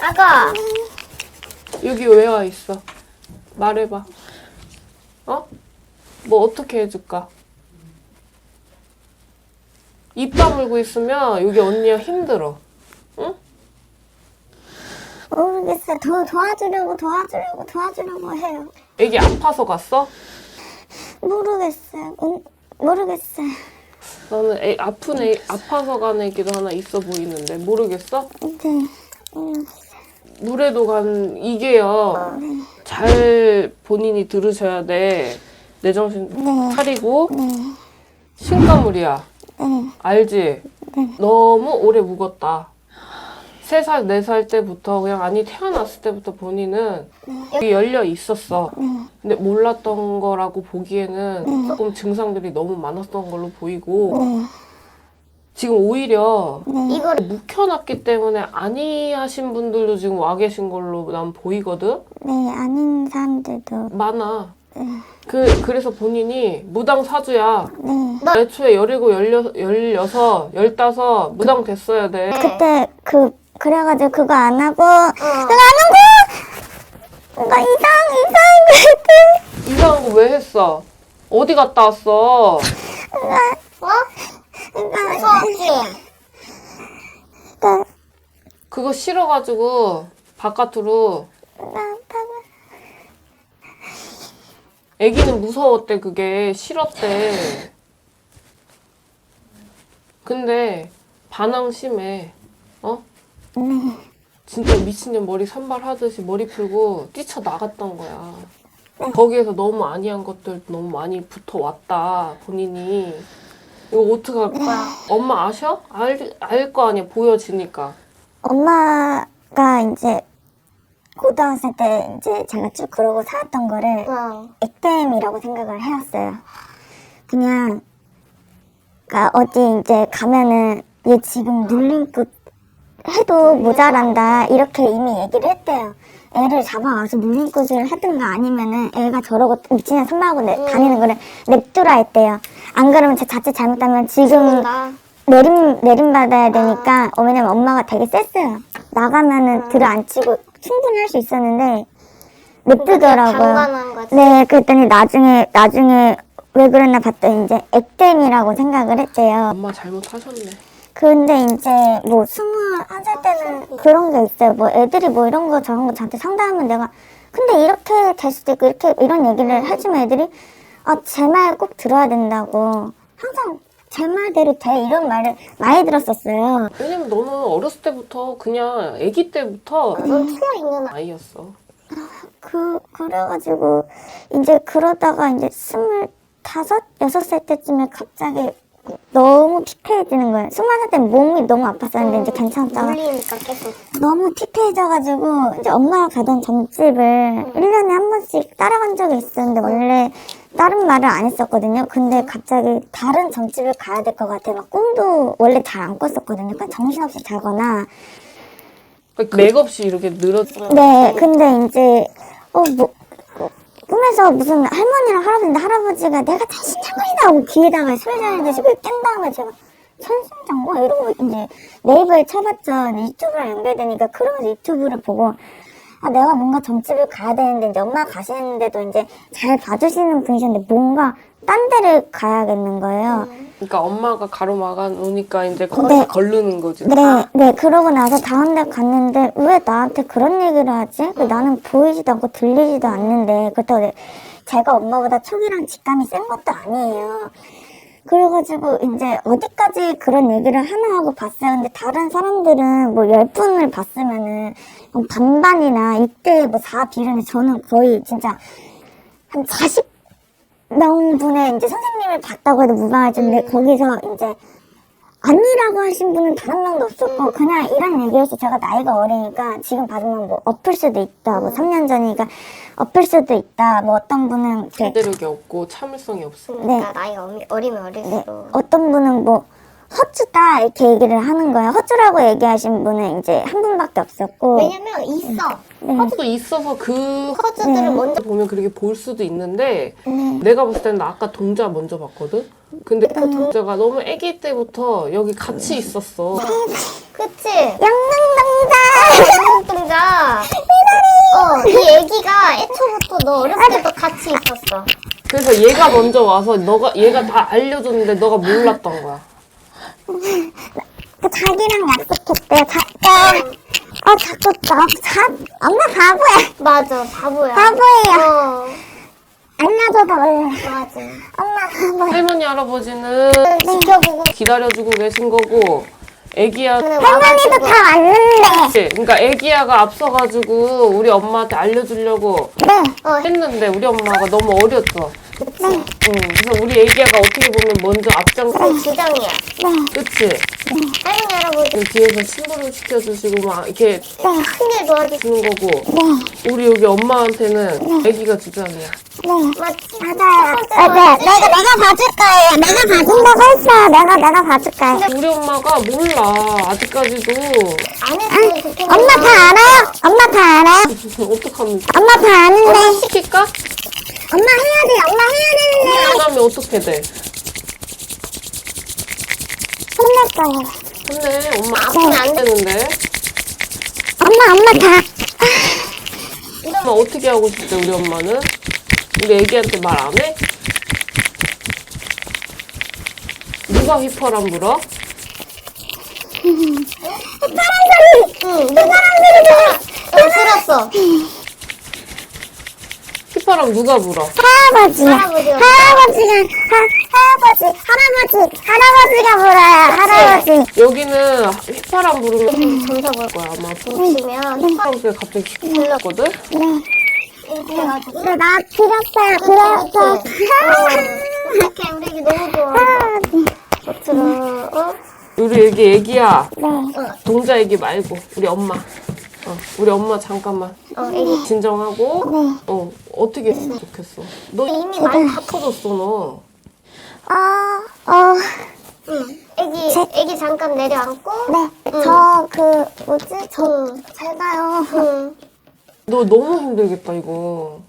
아가 여기 왜 와 있어? 말해봐. 어? 뭐 어떻게 해줄까? 입 다물고 있으면 여기 언니가 힘들어. 응? 모르겠어요. 더 도와주려고 해요. 애기 아파서 갔어? 모르겠어요. 모르겠어요. 나는 아픈 애, 아파서 간 애기도 하나 있어 보이는데 모르겠어? 네. 물에도 간 이게요. 잘 본인이 들으셔야 돼. 내 정신 차리고 신가물이야. 알지? 너무 오래 묵었다. 3살, 4살 때부터 그냥 아니 태어났을 때부터 본인은 여기 열려 있었어. 근데 몰랐던 거라고 보기에는 조금 증상들이 너무 많았던 걸로 보이고 지금 오히려 이걸 묵혀놨기 때문에 아니하신 분들도 지금 와 계신 걸로 난 보이거든? 네, 아닌 사람들도 많아. 그래서 본인이 무당 사주야. 네. 애초에 17, 16, 15 무당 됐어야 돼. 그때 그래가지고 그거 안 하고 뭔가 이상한 거 왜 했어? 어디 갔다 왔어? 그거 싫어가지고 바깥으로 애기는 무서웠대. 그게 싫었대. 근데 반항 심해. 어? 진짜 미친년 머리 산발하듯이 머리 풀고 뛰쳐나갔던 거야. 거기에서 너무 아니한 것들 너무 많이 붙어왔다. 본인이. 이거 어떡할 거야? 엄마 아셔? 알 거 아니야. 보여지니까. 엄마가 이제 고등학생 때 이제 제가 쭉 그러고 살았던 거를 액땜이라고 생각을 해왔어요. 그냥 그러니까 어디 이제 가면은 얘 지금 눌린 끝 해도 모자란다 이렇게 이미 얘기를 했대요. 애를 잡아와서 물린굿을 하든가 아니면은 애가 저러고 미친년 손나고 다니는 거를 냅두라 했대요. 안 그러면 자칫 잘못하면 지금 내림받아야 되니까 왜냐면 엄마가 되게 셌어요. 나가면은 들어앉히고 충분히 할 수 있었는데 냅두더라고요. 네, 그랬더니 나중에 왜 그랬나 봤더니 이제 액땜이라고 생각을 했대요. 엄마 잘못하셨네. 근데 이제 뭐 21살 때는 그런 게 있어요. 뭐 애들이 뭐 이런 거 저런 거 저한테 상담하면 내가 근데 이렇게 될 수도 있고 이렇게 이런 얘기를 해주면 애들이 제 말 꼭 들어야 된다고 항상 제 말대로 돼 이런 말을 많이 들었었어요. 왜냐면 너는 어렸을 때부터 그냥 아기 때부터 튀어 있는 아이였어. 그래가지고 이제 그러다가 이제 25, 6살 때쯤에 갑자기 너무 피폐해지는 거예요. 20살 때는 몸이 너무 아팠었는데 이제 괜찮다가 물리니까 계속. 너무 피폐해져가지고 이제 엄마가 가던 점집을 1년에 한 번씩 따라간 적이 있었는데 원래 다른 말을 안 했었거든요. 근데 갑자기 다른 점집을 가야 될 것 같아. 막 꿈도 원래 잘 안 꿨었거든요. 그냥 정신없이 자거나. 맥없이 이렇게 늘어져. 네, 근데 이제 꿈에서 무슨 할머니랑 할아버지인데 할아버지가 내가 천신장군이다 하고 귀에다가 소리 지르듯이 깬 다음에 제가 천신장군? 이러고 이제 네이버에 쳐봤죠. 유튜브랑 연결되니까 그러면서 유튜브를 보고 내가 뭔가 점집을 가야 되는데 이제 엄마가 가시는데도 이제 잘 봐주시는 분이셨는데 뭔가 딴 데를 가야겠는 거예요. 그러니까 엄마가 가로막아 놓으니까 이제 거기서 걸르는 거지. 네. 그러고 나서 다음 날 갔는데 왜 나한테 그런 얘기를 하지? 나는 보이지도 않고 들리지도 않는데 그렇다고 제가 엄마보다 촉이랑 직감이 센 것도 아니에요. 그래가지고 이제 어디까지 그런 얘기를 하나 하고 봤어요. 근데 다른 사람들은 뭐 10분을 봤으면은 반반이나 이때 뭐 4비례인데 저는 거의 진짜 한 40명분의 이제 선생님을 봤다고 해도 무방할텐데 거기서 이제 아니라고 하신 분은 단 한 명도 없었고 그냥 이런 얘기였어요. 제가 나이가 어리니까 지금 받으면 뭐 엎을 수도 있다. 뭐 3년 전이니까 엎을 수도 있다. 뭐 어떤 분은 기대력이 없고 참을성이 없어. 그러니까 나이가 어리면 어릴수록. 어떤 분은 뭐 허주다 이렇게 얘기를 하는 거예요. 허주라고 얘기하신 분은 이제 한 분밖에 없었고. 왜냐면 있어. 허주도 있어서 그 허주들을 먼저 보면 그렇게 볼 수도 있는데 내가 봤을 때는 나 아까 동자 먼저 봤거든? 근데 제가 너무 아기 때부터 여기 같이 있었어. 그치? 영웅동자. 동자. 이 애기가 애초부터 너 어렸을 때부터 같이 있었어. 그래서 얘가 먼저 와서 얘가 다 알려줬는데 너가 몰랐던 거야. 그 자기랑 약속했대. 자꾸 엄마 바보야. 맞아, 바보야. 바보예요. 알려줘도 몰라. 맞아. 엄마 바보야. 할머니 할아버지는 지켜보고 기다려주고 계신 거고 애기야. 할머니도 다 왔는데. 그러니까 애기야가 앞서가지고 우리 엄마한테 알려주려고 네. 했는데 우리 엄마가 너무 어렸어. 네. 그래서 우리 애기야가 어떻게 보면 먼저 앞장서. 주장이야. 그치? 할머니, 할아버지 뒤에서 신부를 시켜주시고 막 이렇게 큰일 도와주시는 주는 거고 우리 여기 엄마한테는 애기가 주장이야. 맞지? 맞아요. 내가 봐줄 거예요. 내가 봐준다고 했어요. 내가 봐줄 거예요. 우리 엄마가 몰라. 아직까지도. 안 했으면 좋겠는데. 엄마 다 알아요? 엄마 다 알아요? 어떡하면. 엄마 다 아는데. 시킬까? 엄마 해야 돼. 엄마 해야 되는데. 안 하면 어떻게 돼? 혼낼 거예요. 근데 엄마 아프면 안 되는데. 엄마 다. 엄마 어떻게 하고 싶대 우리 엄마는? 우리 애기한테 말 안 해? 누가 휘파람 불어? 응, 너 들었어. 휘파람 누가 불어? 할아버지가 불어요. 할아버지. 여기는 휘파람 부르면 점사 볼 거야 아마. 치면 휘파람 소리가 갑자기 휙 들렸거든? 이렇게 해가지고. 네, 나 드렸어요. 이렇게 우리 애기 너무 좋아. 들어. 우리 여기 애기야. 네. 동자 애기 말고 우리 엄마. 우리 엄마 잠깐만 애기. 진정하고. 어떻게 했으면 좋겠어. 너 이미 많이 다 터졌어 너. 응. 애기 잠깐 내려앉고. 네. 제가요. 응. 너 너무 힘들겠다 이거.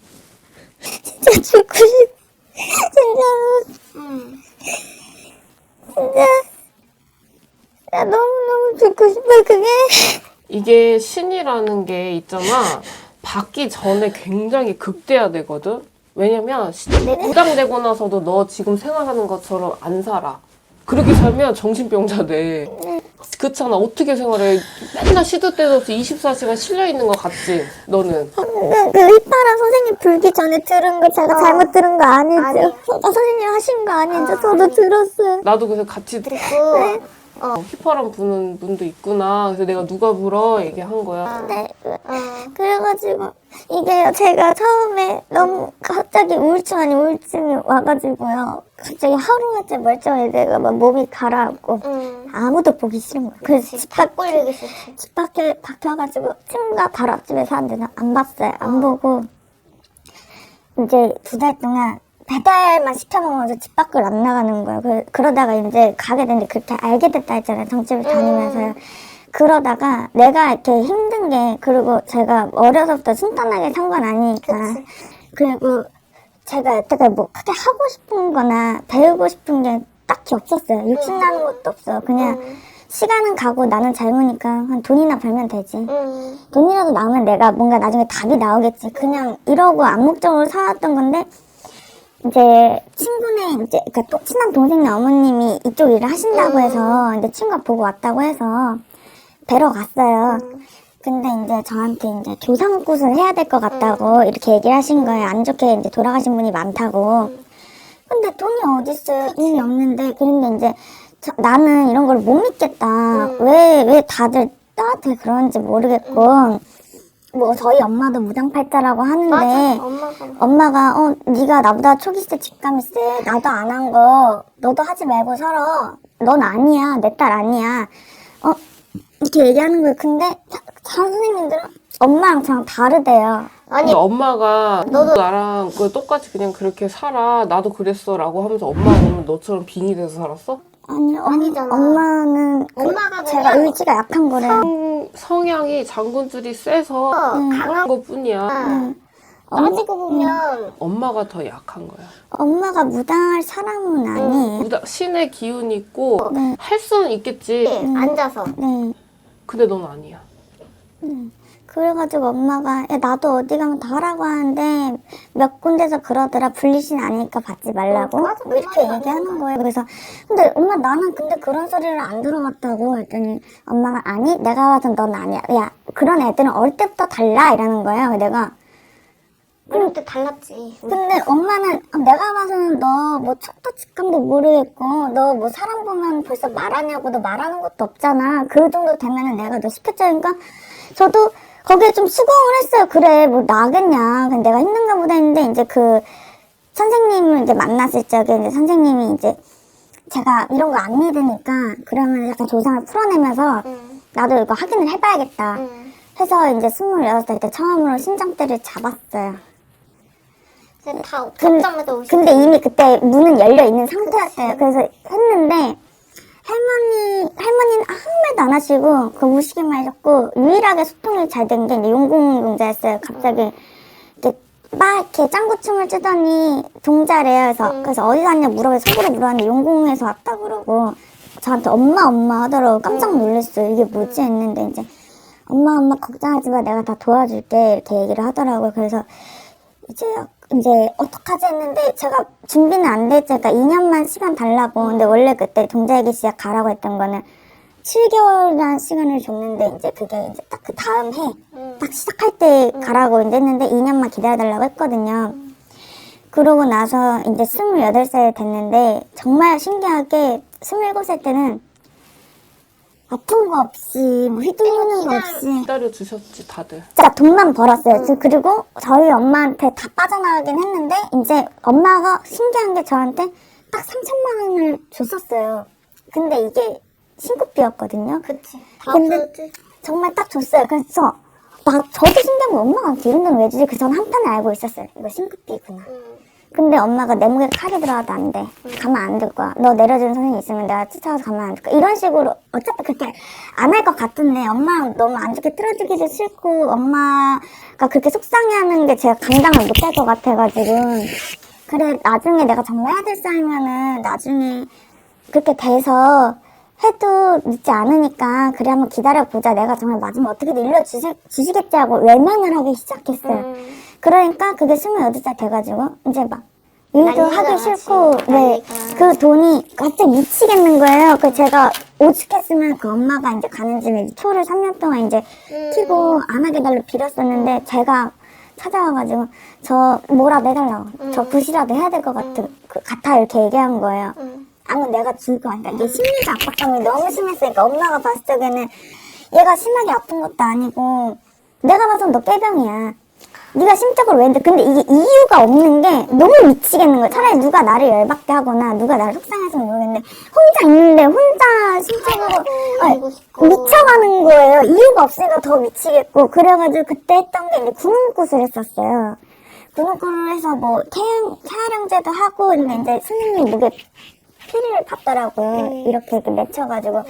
진짜 죽고 진짜로. 응. 나 너무너무 죽고 싶어, 그게. 이게 신이라는 게 있잖아. 받기 전에 굉장히 극대화되거든. 왜냐면 무당되고 나서도 너 지금 생활하는 것처럼 안 살아. 그렇게 살면 정신병자 돼. 그렇잖아. 어떻게 생활해? 맨날 시도 때도 없이 24시간 실려있는 거 같지? 너는. 그 휘파람 선생님 불기 전에 들은 거 제가 잘못 들은 거 아니죠? 선생님 하신 거 아니죠? 저도 들었어요. 나도 그래서 같이 그리고 휘파람 부는 분도 있구나. 그래서 내가 누가 불어? 얘기한 거야. 네. 그래가지고 이게 제가 처음에 너무 갑자기 우울증 아닌 우울증이 와가지고요. 갑자기 하루아침에 멀쩡해 내가 막 몸이 가라앉고 아무도 보기 싫은 거예요. 그래서 밥 꼴리기 싫지. 집 밖에 박혀가지고 친구가 바로 앞집에 사는데 안 봤어요. 안 보고 이제 2달 동안 배달만 시켜 먹으면서 집 밖을 안 나가는 거예요. 그러다가 이제 가게 됐는데 그렇게 알게 됐다 했잖아요. 정집을 다니면서요. 그러다가 내가 이렇게 힘든 게 그리고 제가 어려서부터 순탄하게 산 건 아니니까 그리고 제가 여태까지 뭐 크게 하고 싶은 거나 배우고 싶은 게 딱히 없었어요. 욕심 나는 것도 없어. 그냥 시간은 가고 나는 젊으니까 한 돈이나 벌면 되지. 돈이라도 나오면 내가 뭔가 나중에 답이 나오겠지. 그냥 이러고 암묵적으로 살았던 건데 이제 친구네 이제 그러니까 또 친한 동생네 어머님이 이쪽 일을 하신다고 해서 이제 친구가 보고 왔다고 해서 뵈러 갔어요. 근데 이제 저한테 이제 조상굿을 해야 될 것 같다고 이렇게 얘기를 하신 거예요. 안 좋게 이제 돌아가신 분이 많다고. 근데 돈이 어딨어요? 돈이 없는데. 그런데 이제 나는 이런 걸 못 믿겠다. 왜 다들 나한테 그러는지 모르겠고. 뭐 저희 엄마도 무당팔자라고 하는데 맞아, 엄마가 네가 나보다 초기세 직감이 세. 나도 안 한 거 너도 하지 말고 살아. 넌 아니야. 내 딸 아니야. 이렇게 얘기하는 거예요. 근데 선생님들은 엄마랑 저랑 다르대요. 아니 엄마가 너도 나랑 똑같이 그냥 그렇게 살아. 나도 그랬어 라고 하면서 엄마는 너처럼 빙의 돼서 살았어? 아니요. 아니잖아. 엄마는 엄마가 제가 그냥 의지가 약한 거래요. 성향이 장군줄이 세서 강한 것 뿐이야. 따지고 보면 엄마가 더 약한 거야. 엄마가 무당할 사람은 아니에요. 신의 기운이 있고 네. 할 수는 있겠지. 앉아서 네. 근데 넌 아니야. 그래가지고 엄마가 야, 나도 어디 가면 다 하라고 하는데 몇 군데서 그러더라. 불리신 아니니까 받지 말라고. 맞아, 뭐 이렇게 맞아. 얘기하는 거예요. 그래서 근데 엄마 나는 근데 그런 소리를 안 들어봤다고 했더니 엄마가 아니 내가 봐선 넌 아니야. 야 그런 애들은 어릴 때부터 달라 이러는 거예요. 내가 어릴 때 달랐지. 근데 엄마는 내가 봐서는 너 뭐 척도 직감도 모르겠고 너 뭐 사람 보면 벌써 말하냐고 너 말하는 것도 없잖아. 그 정도 되면은 내가 너 시켰자니까 저도 거기에 좀 수긍을 했어요. 그래 뭐 나겠냐. 근데 내가 힘든가 보다 했는데 이제 그 선생님을 이제 만났을 적에 이제 선생님이 이제 제가 이런 거 안 믿으니까 그러면 약간 조상을 풀어내면서 나도 이거 확인을 해봐야겠다. 해서 이제 26살 때 처음으로 심장대를 잡았어요. 이제 다 근- 잡자마자 오시. 근데 이미 그때 문은 열려 있는 상태였어요. 그래서 했는데 할머니는 아무 말도 안 하시고 그 우시기만 하셨고 유일하게 소통이 잘 된 게 이제 용궁동자였어요. 갑자기 이렇게 막 이렇게 짱구춤을 추더니 동자래요. 그래서 어디 갔냐 물어봐서 속으로 물어봤는데 용궁에서 왔다 그러고 저한테 엄마 하더라고. 깜짝 놀랐어요. 이게 뭐지 했는데 이제 엄마 걱정하지 마 내가 다 도와줄게 이렇게 얘기를 하더라고요. 그래서 이제 어떡하지 했는데 제가 준비는 안 됐으니까 2년만 시간 달라고. 근데 원래 그때 동자애기 시작 가라고 했던 거는 7개월이라는 시간을 줬는데 이제 그게 이제 딱 그 다음 해 딱 시작할 때 가라고 이제 했는데 2년만 기다려달라고 했거든요. 그러고 나서 이제 28살 됐는데 정말 신기하게 27살 때는 아픈 거 없이 뭐 휘둘리는 거 없이 기다려 주셨지 다들. 진짜 돈만 벌었어요. 그리고 저희 엄마한테 다 빠져나가긴 했는데 이제 엄마가 신기한 게 저한테 딱 3천만 원을 줬었어요. 근데 이게 신고비였거든요. 그치. 다 근데 없어졌지. 정말 딱 줬어요. 그래서 저도 신기한 거 엄마가 이런 돈 왜 주지? 그래서 저는 한편을 알고 있었어요. 이거 신고비구나. 근데 엄마가 내 목에 칼이 들어가도 안 돼. 가만 안 둘 거야. 너 내려주는 선생님 있으면 내가 쫓아가서 가만 안 둘 거야. 이런 식으로 어차피 그렇게 안 할 것 같은데 엄마 너무 안 좋게 틀어주기도 싫고 엄마가 그렇게 속상해하는 게 제가 감당을 못 할 것 같아가지고 그래 나중에 내가 정말 해야 될 사람이면은 나중에 그렇게 돼서 해도 늦지 않으니까 그래 한번 기다려보자. 내가 정말 마지막에 어떻게든 일러주시겠지 하고 외면을 하기 시작했어요. 그러니까 그게 28살 돼가지고 이제 막 일도 난리가 하기 나지, 싫고 네, 난리가. 그 돈이 갑자기 미치겠는 거예요. 그 제가 오죽했으면 그 엄마가 이제 가는 집에 초를 3년 동안 이제 키고 안 하게 달라고 빌었었는데 제가 찾아와가지고 저 뭐라도 해달라고 저 굿이라도 해야 될 것 같아 이렇게 얘기한 거예요. 아무 내가 죽을 아니까 이게 심리적 압박감이 너무 심했으니까 엄마가 봤을 적에는 얘가 심하게 아픈 것도 아니고 내가 봐선 너 깨병이야. 네가 심적으로 왜 했는데 근데 이게 이유가 없는 게 너무 미치겠는 거야. 차라리 누가 나를 열받게 하거나 누가 나를 속상해서 모르겠는데 혼자 있는데 혼자 심적으로 울고 싶고. 미쳐가는 거예요. 이유가 없으니까 더 미치겠고 그래가지고 그때 했던 게 이제 구능굿을 했었어요. 구능굿을 해서 뭐 태아령제도 하고 근데 이제 선생님 목에 피를 받더라고요. 이렇게 맺혀가지고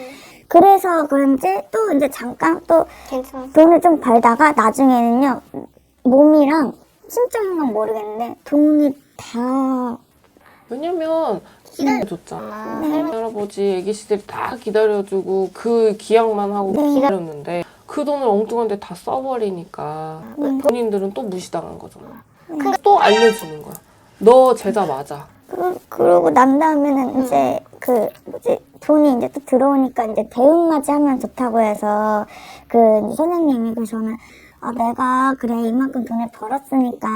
그래서 그런지 또 이제 잠깐 또 괜찮아. 돈을 좀 벌다가 나중에는요 몸이랑 심적인 건 모르겠는데 돈이 다 왜냐면 기다려줬잖아. 할아버지 애기 시절 다 기다려주고 그 기약만 하고 기다렸는데 그 돈을 엉뚱한 데 다 써버리니까 본인들은 또 무시당한 거잖아. 근데 또 알려주는 거야. 너 제자 맞아. 그러고 난 다음에는 이제 그 뭐지 돈이 이제 또 들어오니까 이제 대응맞이 하면 좋다고 해서 그 이제 선생님이 그래서는 내가 그래 이만큼 돈을 벌었으니까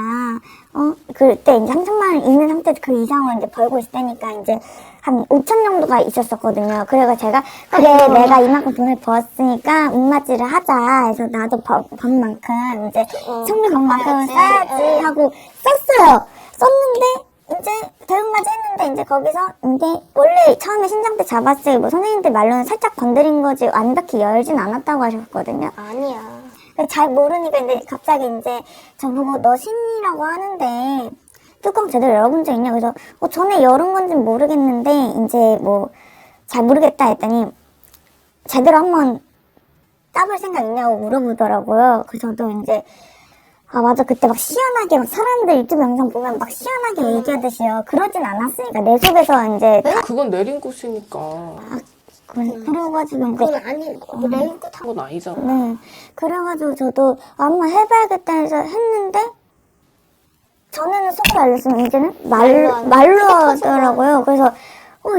그때 이제 3천만 원 있는 상태에서 그 이상을 이제 벌고 있을 때니까 이제 한 5천 정도가 있었었거든요. 그래서 제가 그래 내가 이만큼 돈을 벌었으니까 운맞이를 하자 해서 나도 번 만큼 이제 성비 번 만큼 써야지 하고 썼어요. 썼는데 이제 대응맞이 했는데 이제 거기서 이게 원래 처음에 신장대 잡았을 때 뭐 선생님들 말로는 살짝 건드린 거지 완벽히 열진 않았다고 하셨거든요. 아니야. 잘 모르니까 이제 갑자기 이제 저보고 너 신이라고 하는데 뚜껑 제대로 열어본 적 있냐? 그래서 전에 열은 건지는 모르겠는데 이제 뭐 잘 모르겠다 했더니 제대로 한번 따볼 생각 있냐고 물어보더라고요. 그래서 저도 이제 아, 맞아. 그때 막 시원하게, 막 사람들 유튜브 영상 보면 막 시원하게 얘기하듯이요. 그러진 않았으니까, 내 속에서 이제. 그건 내린 곳이니까. 그래가지고, 그건 아니고 레인코트 그건 아니잖아. 네. 그래가지고 저도 한번 해봐야겠다 해서 했는데, 전에는 속으로 알렸으면 이제는 말로 하더라고요. 그래서,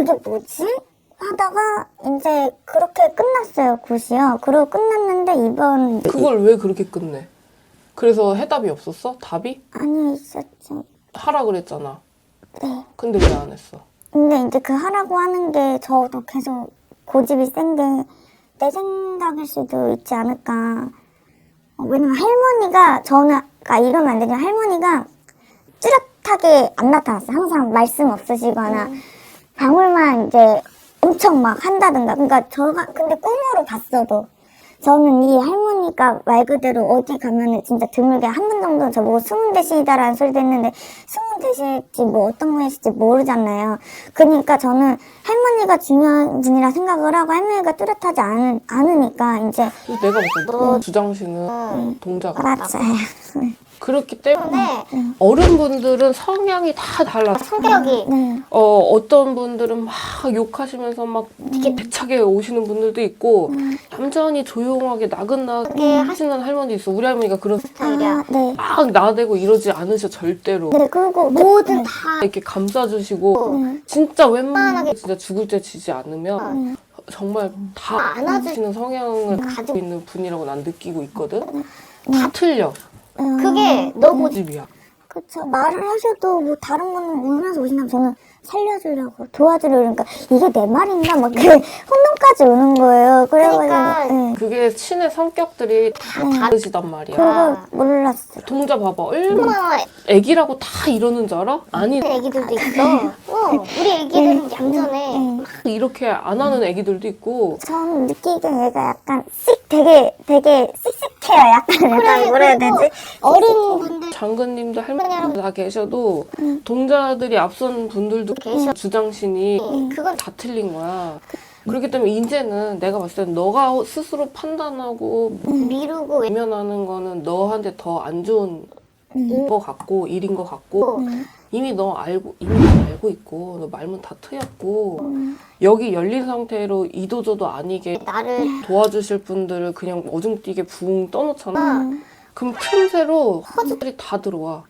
이게 뭐지? 하다가, 이제 그렇게 끝났어요, 굿이요. 그리고 끝났는데, 이번. 그걸 왜 그렇게 끝내? 그래서 해답이 없었어? 답이? 아니, 있었죠. 하라 그랬잖아. 네. 근데 왜 안 했어? 근데 이제 그 하라고 하는 게 저도 계속 고집이 센 게 내 생각일 수도 있지 않을까. 왜냐면 할머니가 이러면 안 되지만 할머니가 뚜렷하게 안 나타났어요. 항상 말씀 없으시거나 방울만 이제 엄청 막 한다든가. 그러니까 근데 꿈으로 봤어도 저는 이 할머니가 말 그대로 어디 가면은 진짜 드물게 한 분 정도 저보고 수문 대시다라는 소리도 했는데 수문 대실지 뭐 어떤 분이실지 모르잖아요. 그러니까 저는 할머니가 중요한 분이라 생각을 하고 할머니가 뚜렷하지 않으니까 이제 그래서 내가 봤을 때 너 주장씨는 동자가 맞아요. 그렇기 때문에 네. 어른분들은 성향이 다 달라. 성격이 네. 어떤 분들은 막 욕하시면서 막 되게 대차게 오시는 분들도 있고 얌전히 조용하게 나긋나긋하게 하시는 할머니 있어. 우리 할머니가 그런 스타일이야. 네. 막 나대고 이러지 않으셔 절대로. 네, 그리고 뭐든 다 이렇게 감싸주시고 진짜 웬만하게 진짜 죽을 때 지지 않으면 정말 다 안아주시는 성향을 가지고 있는 분이라고 난 느끼고 있거든. 다 틀려. 그게 너무 집이야. 그쵸. 말을 하셔도 뭐 다른 분은 울면서 오신다면 저는 살려주려고 도와주려고 그러니까 이게 내 말인가 막 그 혼돈까지 오는 거예요. 그래가지고 그러니까 네. 그게 신의 성격들이 다 다르시단 말이야. 그걸 몰랐어요. 동자 봐봐. 얼마나 얼마나 애기라고 다 이러는 줄 알아? 아니 애기들도 있어. 우리 애기들은 얌전해. 막 이렇게 안 하는 애기들도 있고 전 느끼기엔 얘가 약간 되게 씩씩해요. 약간 뭐라 해야 되지? 어린 분들 장군님도 할머니도 다 계셔도 동자들이 앞선 분들도 계셔. 주장신이 그건 다 틀린 거야. 그렇기 때문에 이제는 내가 봤을 때는 너가 스스로 판단하고 미루고 외면하는 거는 너한테 더 안 좋은 거 같고 일인 거 같고 이미 너 알고 있고 너 말문 다 트였고 여기 열린 상태로 이도저도 아니게 나를 도와주실 분들을 그냥 어중뛰게 붕 떠놓잖아. 그럼 틈새로 허즈들이 다 들어와.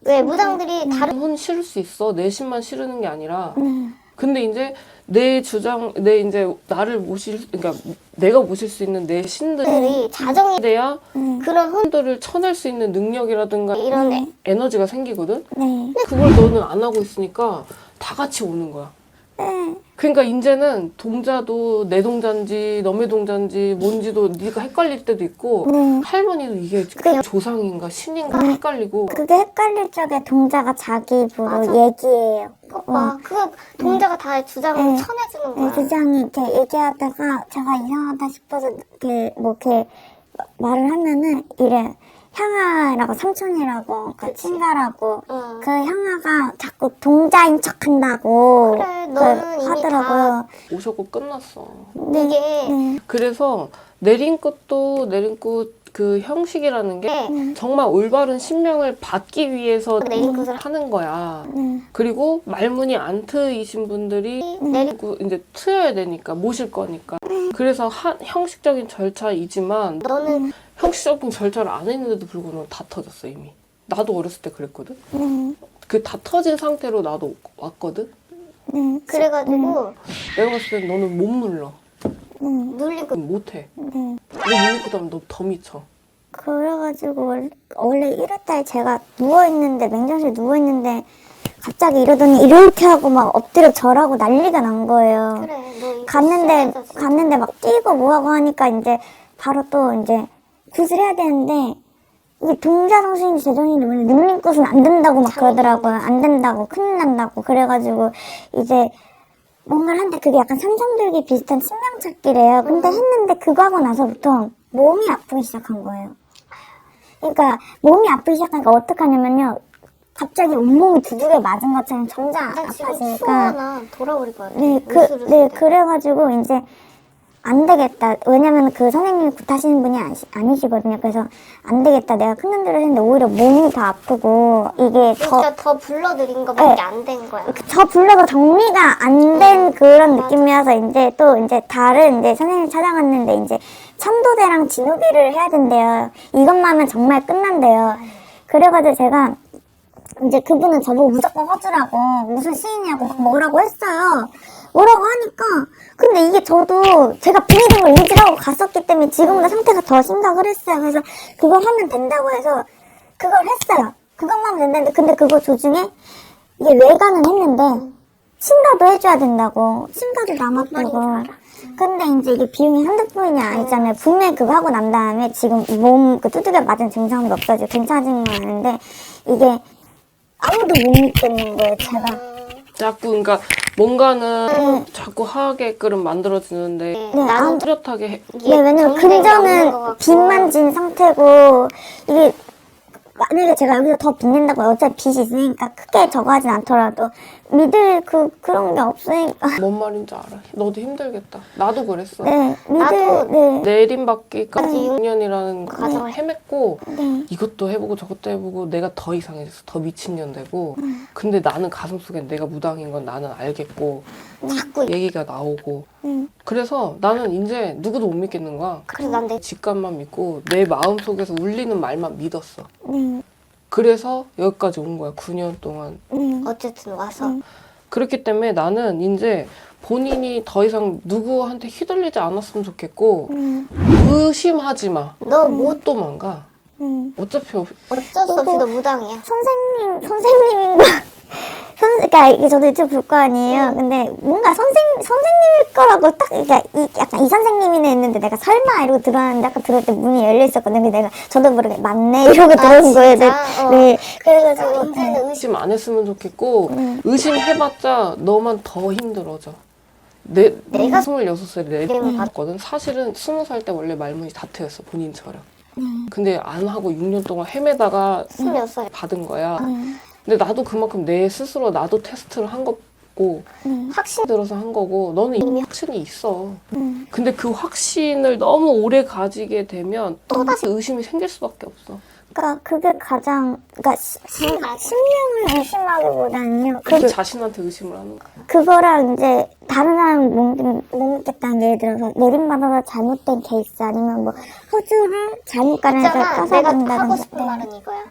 왜 무당들이 다른 혼 실을 수 있어. 내 신만 실으는 게 아니라. 근데 이제 내 주장, 나를 모실, 그러니까 내가 모실 수 있는 내 신들이 분들이 자정이 돼야 그런 혼들을 쳐낼 수 있는 능력이라든가 이런 에너지가 생기거든? 네. 그걸 너는 안 하고 있으니까 다 같이 오는 거야. 네. 그러니까 이제는 동자도 내 동자인지 너의 동자인지 뭔지도 네가 헷갈릴 때도 있고 할머니도 이게 조상인가 신인가 헷갈리고 그게 헷갈릴 적에 동자가 자기 입으로 얘기해요. 오빠 그거 동자가 다 주장을 쳐내주는 네, 거야. 주장이 이렇게 얘기하다가 제가 이상하다 싶어서 이렇게 말을 하면은 이래. 향아라고 삼촌이라고 그 친가라고 그 향아가 자꾸 동자인 척한다고 그래, 너는 이미 하더라고요. 오셨고 끝났어. 이게 그래서 내린 꽃도 내린 꽃 그 형식이라는 게 정말 올바른 신명을 받기 위해서 내린 꽃을 하는 거야. 그리고 말문이 안 트이신 분들이 내린 이제 트여야 되니까 모실 거니까. 그래서 형식적인 절차이지만 너는 형식적인 절차를 안 했는데도 불구하고 다 터졌어 이미. 나도 어렸을 때 그랬거든. 그 다 터진 상태로 나도 왔거든. 그래가지고 내가 봤을 때 너는 못 물러. 눌리고 못해. 너 물리고 나면 너 더 미쳐. 그래가지고 원래 1월달 제가 누워있는데 맹장실에 누워있는데 갑자기 이러더니 이렇게 하고 막 엎드려 절하고 난리가 난 거예요. 그래 너 이거 갔는데 막 뛰고 뭐하고 하니까 이제 바로 또 이제 굿을 해야 되는데 이게 동자성신이 제정신이 원래 눌린 꽃은 안 된다고 막 그러더라고요. 안 된다고 큰일 난다고 그래가지고 이제 뭔가를 하는데 그게 약간 삼성들기 비슷한 신명찾기래요. 근데 했는데 그거 하고 나서부터 몸이 아프기 시작한 거예요. 그러니까 몸이 아프기 시작하니까 어떡하냐면요. 갑자기 온몸이 두들겨 맞은 것처럼 점점 아파지니까 수거나 돌아버릴 거야. 그래가지고 이제 안 되겠다. 왜냐면 그 선생님이 굿하시는 분이 아니시거든요. 그래서 안 되겠다. 내가 큰 눈들을 했는데 오히려 몸이 더 아프고 이게 그러니까 더 불러들인 거밖에 네. 안 된 거야. 저 불러서 정리가 안 된 그런 느낌이어서 이제 또 이제 다른 이제 선생님 찾아갔는데 이제 천도대랑 진호기를 해야 된대요. 이것만 하면 정말 끝난대요. 그래가지고 제가 이제 그분은 저보고 무조건 허주라고 무슨 시인이냐고 막 뭐라고 했어요. 뭐라고 하니까 근데 이게 저도 제가 분위기를 의지하고 갔었기 때문에 지금보다 상태가 더 심각을 했어요. 그래서 그걸 하면 된다고 해서 그걸 했어요. 그것만 하면 된다는데 근데 그거 조중에 이게 외관은 했는데 친가도 해줘야 된다고 친가도 남았다고 근데 이제 이게 비용이 한두 푼이 아니잖아요. 분명히 그거 하고 난 다음에 지금 몸 그 두들겨 맞은 증상도 없어지고 괜찮아진 건 아는데 이게 아무도 못 믿겠는 거예요. 제가 자꾸 그러니까 뭔가는 자꾸 하게끔 만들어지는데 네, 나는 뚜렷하게 네, 왜냐면 정리된 게 없는 것 금전은 같고. 빚만 진 상태고 이게 만약에 제가 여기서 더 빚낸다고 어차피 빚이 있으니까 크게 저거 하진 않더라도 믿을 그런 게 없으니까 뭔 말인지 알아. 너도 힘들겠다. 나도 그랬어. 네 나도 믿을 네 내림받기까지 6년이라는 과정을 헤맸고 네. 이것도 해보고 저것도 해보고 내가 더 이상해졌어. 더 미친년 되고 근데 나는 가슴속에 내가 무당인 건 나는 알겠고 자꾸 얘기가 나오고 그래서 나는 이제 누구도 못 믿겠는 거야. 그래서 난 내 직감만 믿고 내 마음속에서 울리는 말만 믿었어. 네. 그래서 여기까지 온 거야. 9년 동안. 어쨌든 와서 그렇기 때문에 나는 이제 본인이 더 이상 누구한테 휘둘리지 않았으면 좋겠고 의심하지 마. 너 뭐 못 도망가. 어차피 어쩔 수 없이 너 무당이야. 선생님인가 그러니까 이게 저도 유튜브 볼 거 아니에요. 근데 뭔가 선생님일 거라고 딱 그러니까 약간 이 선생님이네 했는데 내가 설마 이러고 들어왔는데 아까 들어올 때 문이 열려 있었거든요. 근데 내가 저도 모르게 맞네 이러고 들어온 거예요. 네. 진짜? 네. 그래가지고 이제는 의심 안 했으면 좋겠고 의심해봤자 너만 더 힘들어져. 내가 26살에 내림을 받았거든. 사실은 20살 때 원래 말문이 닫혀였어. 본인처럼. 근데 안 하고 6년 동안 헤매다가 26살. 받은 거야. 근데 나도 그만큼 내 스스로 나도 테스트를 한 거고 확신 들어서 한 거고 너는 이미 확신이 있어. 근데 그 확신을 너무 오래 가지게 되면 또다시 의심이 생길 수밖에 없어. 그러니까 그게 가장 그러니까 신명을 의심하기보다는요. 그 자신한테 의심을 하는 거야. 그거랑 이제 다른 사람 못 믿겠다는 예를 들어서 내림받아서 잘못된 케이스 아니면 뭐 허주를 잘못 가는데 있잖아. 떠서 내가 본다든지. 하고 싶은 말은 이거야.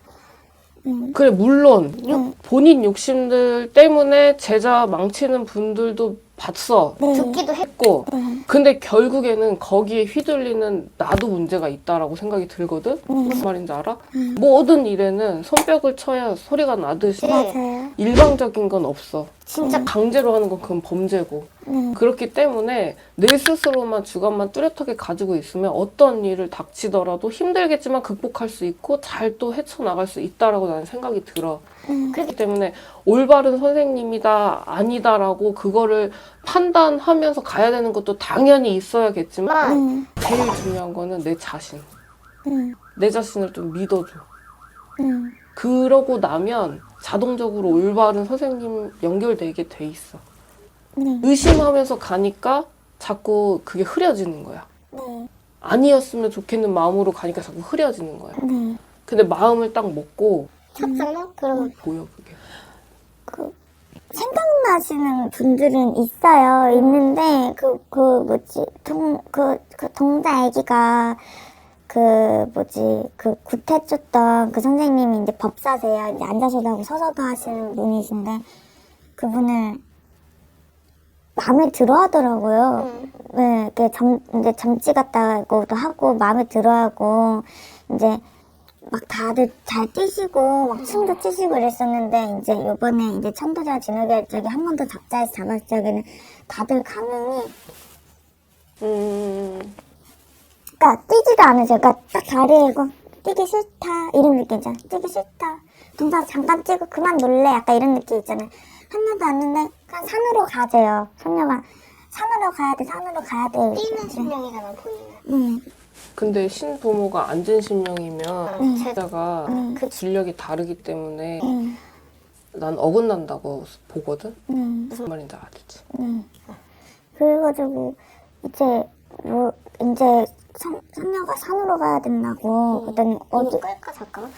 그래 물론 본인 욕심들 때문에 제자 망치는 분들도 봤어. 듣기도 했. 했고 근데 결국에는 거기에 휘둘리는 나도 문제가 있다라고 생각이 들거든. 무슨 말인지 알아? 모든 일에는 손뼉을 쳐야 소리가 나듯이 맞아요. 일방적인 건 없어. 진짜 강제로 하는 건 그건 범죄고. 그렇기 때문에 내 스스로만 주관만 뚜렷하게 가지고 있으면 어떤 일을 닥치더라도 힘들겠지만 극복할 수 있고 잘 또 헤쳐나갈 수 있다라고 나는 생각이 들어. 그렇기 때문에 올바른 선생님이다 아니다라고 그거를 판단하면서 가야 되는 것도 당연히 있어야겠지만 제일 중요한 거는 내 자신. 내 자신을 좀 믿어줘. 그러고 나면 자동적으로 올바른 선생님 연결되게 돼 있어. 의심하면서 가니까 자꾸 그게 흐려지는 거야. 아니었으면 좋겠는 마음으로 가니까 자꾸 흐려지는 거야. 근데 마음을 딱 먹고 쳤잖아? 그러면 보여 그게. 생각나시는 분들은 있어요. 있는데 동자 애기가 굿해줬던 그 선생님이 이제 법사세요. 이제 앉아서도 하고 서서도 하시는 분이신데 그분을 마음에 들어 하더라고요. 네, 이제 점찍 같다고도 하고 마음에 들어 하고 이제 막 다들 잘 뛰시고 막 춤도 추시고 그랬었는데 이제 요번에 이제 천도자 진호결 적에 한 번 더 잡자에서 잡았을 적에는 다들 감흥이 그러니까 뛰지도 않으세요. 그러니까 딱 자리에 이거 뛰기 싫다 이런 느낌 있잖아. 뛰기 싫다. 동작 잠깐 뛰고 그만 놀래 약간 이런 느낌 있잖아요. 한여도 왔는데 그냥 산으로 가세요. 선녀가 산으로 가야 돼. 뛰는 신명이가 난 보이는. 근데 신부모가 앉은 신명이면 제 제자가 그 진력이 다르기 때문에 난 어긋난다고 보거든? 무슨 말인지 알지? 그래가지고 이제 뭐 이제 상녀가 산으로 가야 된다고 그랬더니 이거 끌까 잠깐?